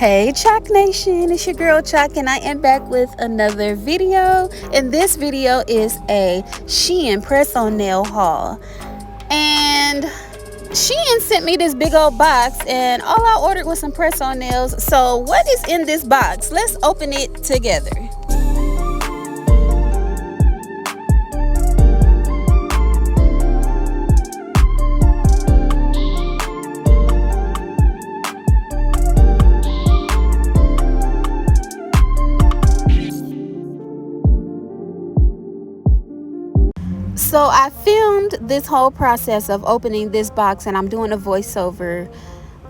Hey Chalk Nation, it's your girl Chalk and I am back with another video, and this video is a Shein press-on nail haul. And Shein sent me this big old box and all I ordered was some press-on nails. So what is in this box? Let's open it together. So I filmed this whole process of opening this box and I'm doing a voiceover.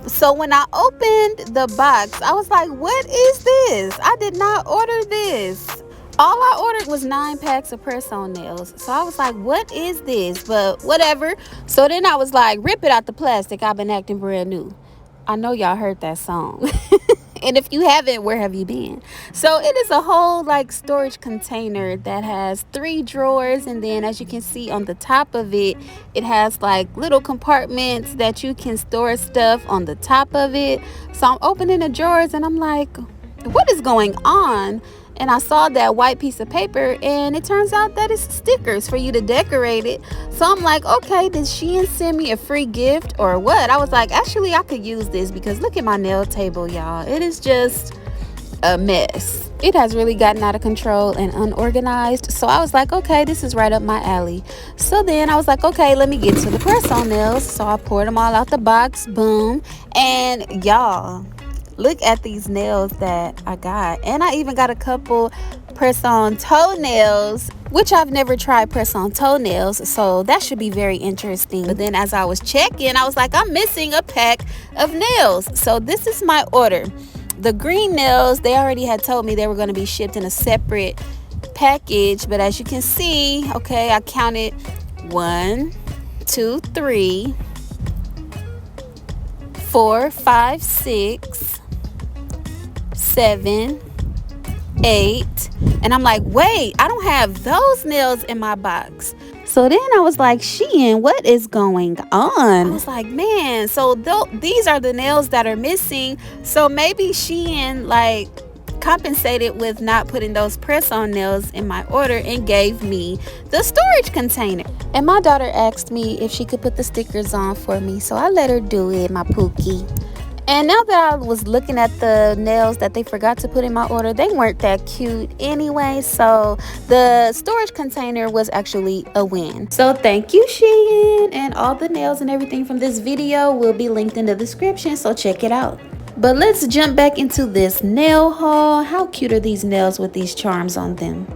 So when I opened the box, I was like, what is this? I did not order this. All I ordered was 9 packs of press-on nails. So I was like, what is this? But whatever. So then I was like, rip it out the plastic. I've been acting brand new. I know y'all heard that song. And if you haven't, where have you been? So it is a whole like storage container that has 3 drawers, and then as you can see on the top of it, it has like little compartments that you can store stuff on the top of it. So I'm opening the drawers and I'm like, what is going on? And I saw that white piece of paper and it turns out that it's stickers for you to decorate it. So I'm like, okay, did Shein send me a free gift or what? I was like, actually I could use this because look at my nail table, y'all. It is just a mess. It has really gotten out of control and unorganized. So I was like, okay, this is right up my alley. So then I was like, okay, let me get to the press-on nails. So I poured them all out the box, boom. And y'all, look at these nails that I got. And I even got a couple press-on toenails, which I've never tried press-on toenails, so that should be very interesting. But then as I was checking, I was like, I'm missing a pack of nails. So this is my order. The green nails, they already had told me they were going to be shipped in a separate package, but as you can see, okay, I counted 1, 2, 3, 4, 5, 6, 7, 8, and I'm like, wait, I don't have those nails in my box. So then I was like, Shein, what is going on? I was like, man, so these are the nails that are missing. So maybe Shein like compensated with not putting those press-on nails in my order and gave me the storage container. And my daughter asked me if she could put the stickers on for me, so I let her do it, my Pookie. And now that I was looking at the nails that they forgot to put in my order, they weren't that cute anyway. So the storage container was actually a win. So thank you, Shein. And all the nails and everything from this video will be linked in the description, so check it out. But let's jump back into this nail haul. How cute are these nails with these charms on them?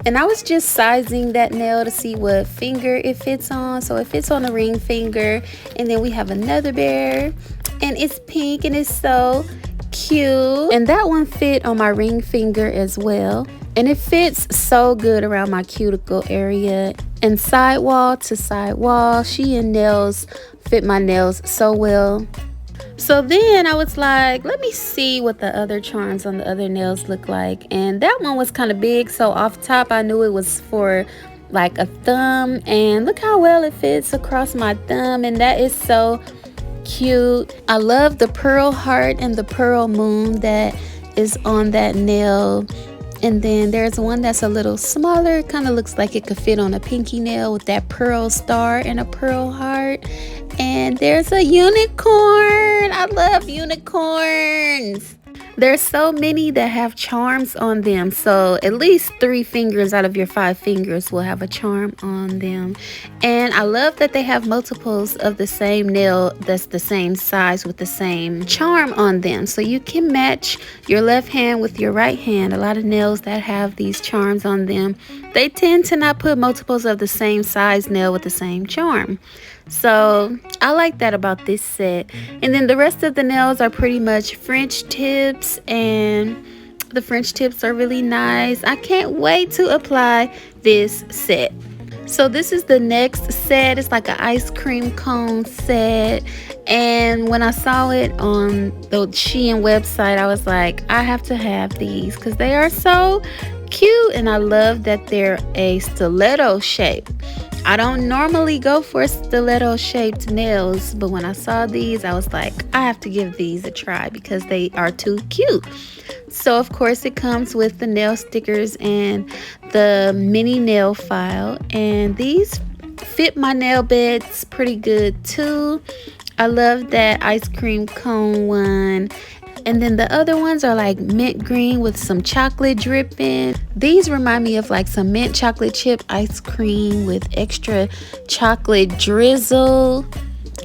And I was just sizing that nail to see what finger it fits on. So it fits on the ring finger. And then we have another bear. And it's pink and it's so cute. And that one fit on my ring finger as well. And it fits so good around my cuticle area. And sidewall to sidewall, Shein nails fit my nails so well. So then I was like, let me see what the other charms on the other nails look like. And that one was kind of big, so off top I knew it was for like a thumb. And look how well it fits across my thumb, and that is so cute. I love the pearl heart and the pearl moon that is on that nail. And then there's one that's a little smaller. It kind of looks like it could fit on a pinky nail with that pearl star and a pearl heart. And there's a unicorn. I love unicorns. There's so many that have charms on them. So at least 3 fingers out of your 5 fingers will have a charm on them. And I love that they have multiples of the same nail that's the same size with the same charm on them. So you can match your left hand with your right hand. A lot of nails that have these charms on them, they tend to not put multiples of the same size nail with the same charm. So I like that about this set. And then the rest of the nails are pretty much French tips, and the French tips are really nice. I can't wait to apply this set. So this is the next set. It's like an ice cream cone set. And when I saw it on the Shein website, I was like, I have to have these because they are so cute. And I love that they're a stiletto shape. I don't normally go for stiletto shaped nails, but when I saw these, I was like, I have to give these a try because they are too cute. So of course it comes with the nail stickers and the mini nail file, and these fit my nail beds pretty good too. I love that ice cream cone one. And then the other ones are like mint green with some chocolate dripping. These remind me of like some mint chocolate chip ice cream with extra chocolate drizzle.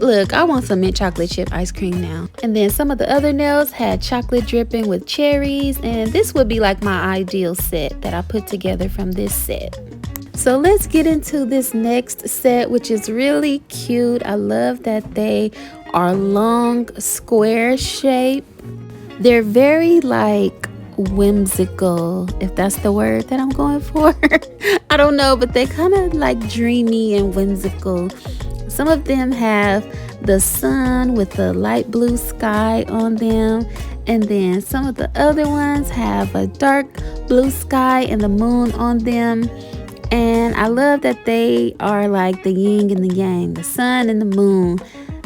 Look, I want some mint chocolate chip ice cream now. And then some of the other nails had chocolate dripping with cherries. And this would be like my ideal set that I put together from this set. So let's get into this next set, which is really cute. I love that they are long square shape. They're very like whimsical, if that's the word that I'm going for. I don't know, but they kind of like dreamy and whimsical. Some of them have the sun with the light blue sky on them, and then some of the other ones have a dark blue sky and the moon on them. And I love that they are like the yin and the yang, the sun and the moon,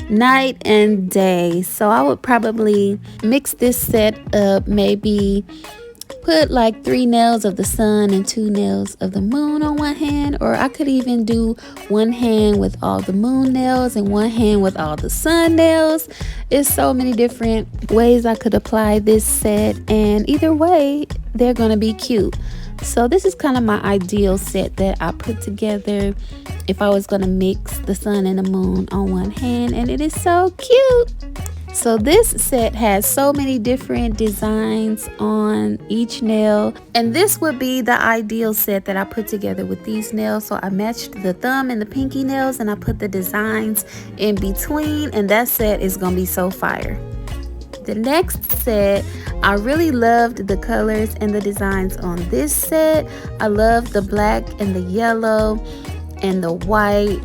night and day. So I would probably mix this set up, maybe put like 3 nails of the sun and 2 nails of the moon on one hand, or I could even do one hand with all the moon nails and one hand with all the sun nails. It's so many different ways I could apply this set, and either way they're gonna be cute. So this is kind of my ideal set that I put together if I was going to mix the sun and the moon on one hand, and it is so cute. So this set has so many different designs on each nail, and this would be the ideal set that I put together with these nails. So I matched the thumb and the pinky nails, and I put the designs in between, and that set is going to be so fire. The next set, I really loved the colors and the designs on this set. I love the black and the yellow and the white.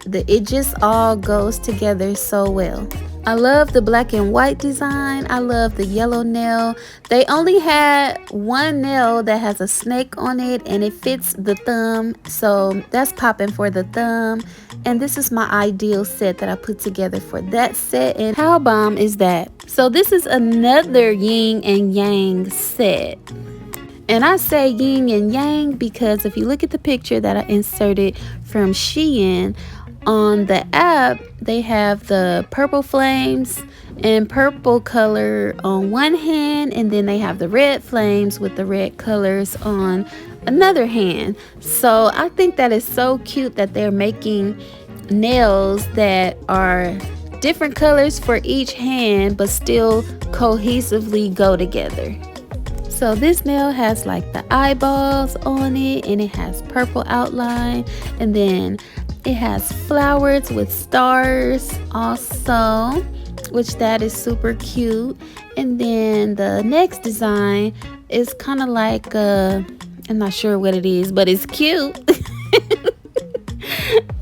It just all goes together so well. I love the black and white design. I love the yellow nail. They only had one nail that has a snake on it, and it fits the thumb, so that's popping for the thumb. And this is my ideal set that I put together for that set, and how bomb is that? So this is another yin and yang set. And I say yin and yang because if you look at the picture that I inserted from Shein, on the app they have the purple flames and purple color on one hand, and then they have the red flames with the red colors on another hand. So I think that is so cute that they're making nails that are different colors for each hand but still cohesively go together. So this nail has like the eyeballs on it, and it has purple outline, and then it has flowers with stars also, which that is super cute. And then the next design is kind of like I'm not sure what it is, but it's cute.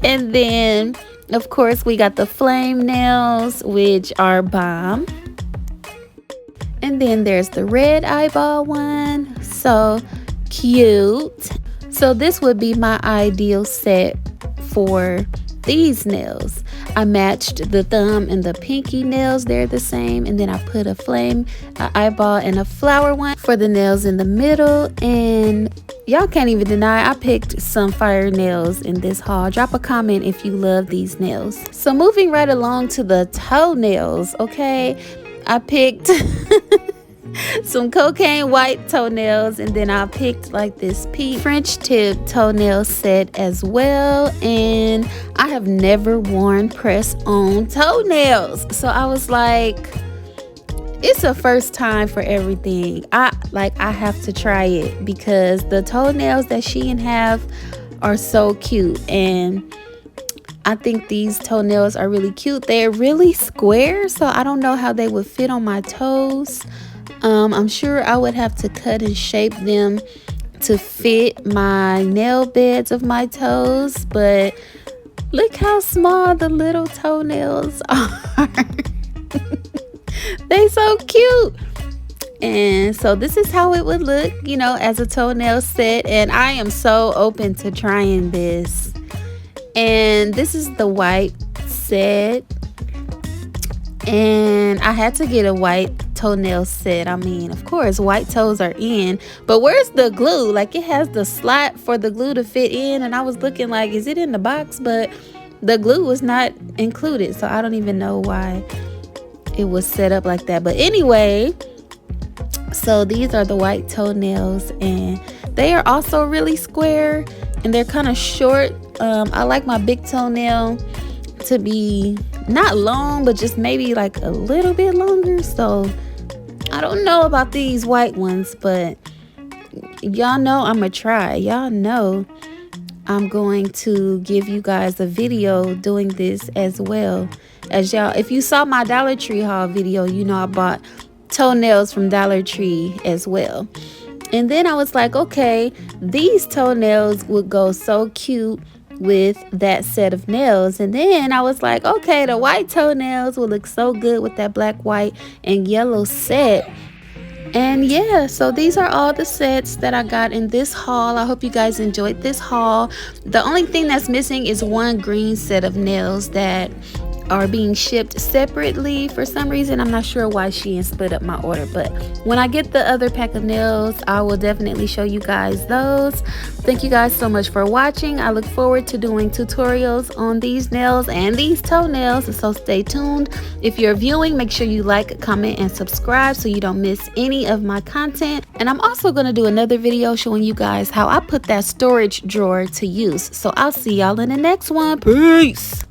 And then of course we got the flame nails, which are bomb. And then there's the red eyeball one, so cute. So this would be my ideal set for these nails. I matched the thumb and the pinky nails, they're the same, and then I put a flame, an eyeball, and a flower one for the nails in the middle. And y'all can't even deny I picked some fire nails in this haul. Drop a comment if you love these nails. So moving right along to the toenails, okay, I picked some cocaine white toenails, and then I picked like this pink French tip toenail set as well. And I have never worn press on toenails, so I was like, it's a first time for everything. I have to try it because the toenails that Shein have are so cute, and I think these toenails are really cute. They're really square, so I don't know how they would fit on my toes. I'm sure I would have to cut and shape them to fit my nail beds of my toes, but look how small the little toenails are. They so cute. And so this is how it would look, you know, as a toenail set, and I am so open to trying this. And this is the white set. And I had to get a white toenail set. I mean, of course, white toes are in. But where's the glue? Like, it has the slot for the glue to fit in. And I was looking like, is it in the box? But the glue was not included. So I don't even know why it was set up like that. But anyway, so these are the white toenails. And they are also really square. And they're kind of short. I like my big toenail to be not long, but just maybe like a little bit longer. So I don't know about these white ones, but y'all know I'm gonna try. Y'all know I'm going to give you guys a video doing this as well. As y'all, if you saw my Dollar Tree haul video, you know I bought toenails from Dollar Tree as well. And then I was like, okay, these toenails would go so cute with that set of nails. And then I was like, okay, the white toenails will look so good with that black, white, and yellow set. And yeah, so these are all the sets that I got in this haul. I hope you guys enjoyed this haul. The only thing that's missing is one green set of nails that are being shipped separately for some reason. I'm not sure why Shein split up my order, but when I get the other pack of nails, I will definitely show you guys those. Thank you guys so much for watching. I look forward to doing tutorials on these nails and these toenails, so stay tuned. If you're viewing, make sure you like, comment, and subscribe so you don't miss any of my content. And I'm also going to do another video showing you guys how I put that storage drawer to use. So I'll see y'all in the next one. Peace.